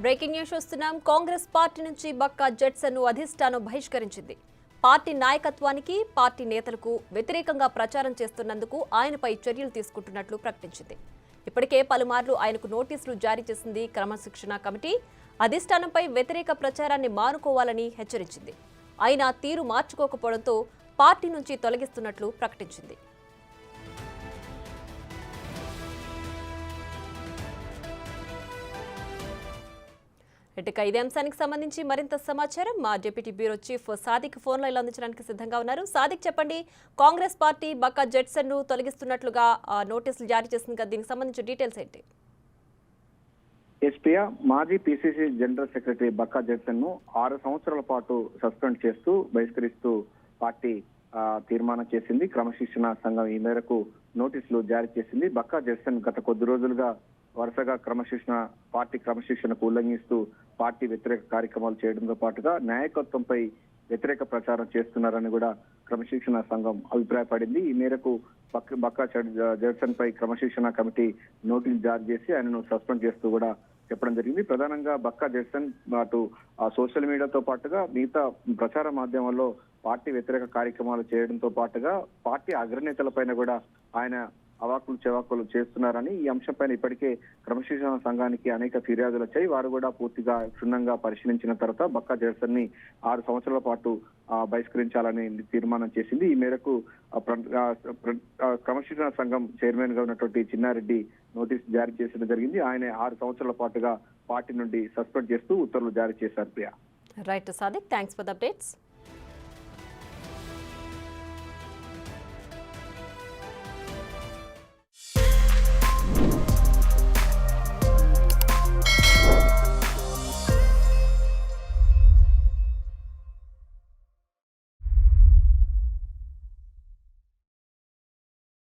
Breaking news చూస్తున్నాం. Congress party నుంచి బక్కా జెట్సన్ను అధిష్టానం బహిష్కరించింది. పార్టీ నాయకత్వానికి, పార్టీ నేతలకు వ్యతిరేకంగా ప్రచారం చేస్తున్నందుకు ఆయనపై చర్యలు తీసుకుంటున్నట్లు ప్రకటించింది. ఇప్పటికే పలుమార్లు ఆయనకు నోటీసులు జారీ చేసింది క్రమశిక్షణ కమిటీ. అధిష్టానంపై వ్యతిరేక ప్రచారాన్ని మానుకోవాలని హెచ్చరించింది. ఆయన తీరు మార్చుకోకపోవడంతో పార్టీ నుంచి తొలగిస్తున్నట్లు ప్రకటించింది. ఇక ఇదే అంశానికి సంబంధించి మరింత సమాచారం మా deputy bureau chief Sadiq phone లైన్లో అందించడానికి సిద్ధంగా ఉన్నారు. సాదిక్, చెప్పండి, కాంగ్రెస్ పార్టీ బక్కా జెట్సన్ను తొలగిస్తున్నట్లుగా నోటీసులు జారీ చేసింది కదా, దీనికి సంబంధించిన డీటెయిల్స్ ఏంటి? ఎస్పీఆ మాజీ పిసిసి జనరల్ సెక్రటరీ బక్కా జెట్సన్ ను 6 సంవత్సరాల పాటు సస్పెండ్ చేస్తూ బహిష్కరిస్తూ పార్టీ తీర్మానం చేసింది. క్రమశిక్షణ సంఘం ఈ మేరకు నోటీసులు జారీ చేసింది. బక్కా జెట్సన్ గత కొద్ది రోజులుగా వరుసగా పార్టీ క్రమశిక్షణకు ఉల్లంఘిస్తూ పార్టీ వ్యతిరేక కార్యక్రమాలు చేయడంతో పాటుగా నాయకత్వంపై వ్యతిరేక ప్రచారం చేస్తున్నారని కూడా క్రమశిక్షణ సంఘం అభిప్రాయపడింది. ఈ మేరకు బక్కా జెట్సన్ పై క్రమశిక్షణ కమిటీ నోటీసు జారీ చేసి ఆయనను సస్పెండ్ చేస్తూ కూడా చెప్పడం జరిగింది. ప్రధానంగా బక్కా జెట్సన్ అటు సోషల్ మీడియాతో పాటుగా మిగతా ప్రచార మాధ్యమాల్లో పార్టీ వ్యతిరేక కార్యక్రమాలు చేయడంతో పాటుగా పార్టీ అగ్రనేతలపైన కూడా ఆయన అవాకులు చెవాకులు చేస్తున్నారని, ఈ అంశంపైన ఇప్పటికే క్రమశిక్షణ సంఘానికి అనేక ఫిర్యాదులు వచ్చాయి. వారు కూడా పూర్తిగా క్షుణ్ణంగా పరిశీలించిన తర్వాత బక్కా జెట్సన్ ని 6 సంవత్సరాల పాటు బహిష్కరించాలని తీర్మానం చేసింది. ఈ మేరకు క్రమశిక్షణ సంఘం చైర్మన్ గా ఉన్నటువంటి చిన్నారెడ్డి నోటీసు జారీ చేసడం జరిగింది. ఆయన 6 సంవత్సరాల పాటుగా పార్టీ నుండి సస్పెండ్ చేస్తూ ఉత్తర్వులు జారీ చేశారు. Priya. Right Sadiq, thanks for the updates.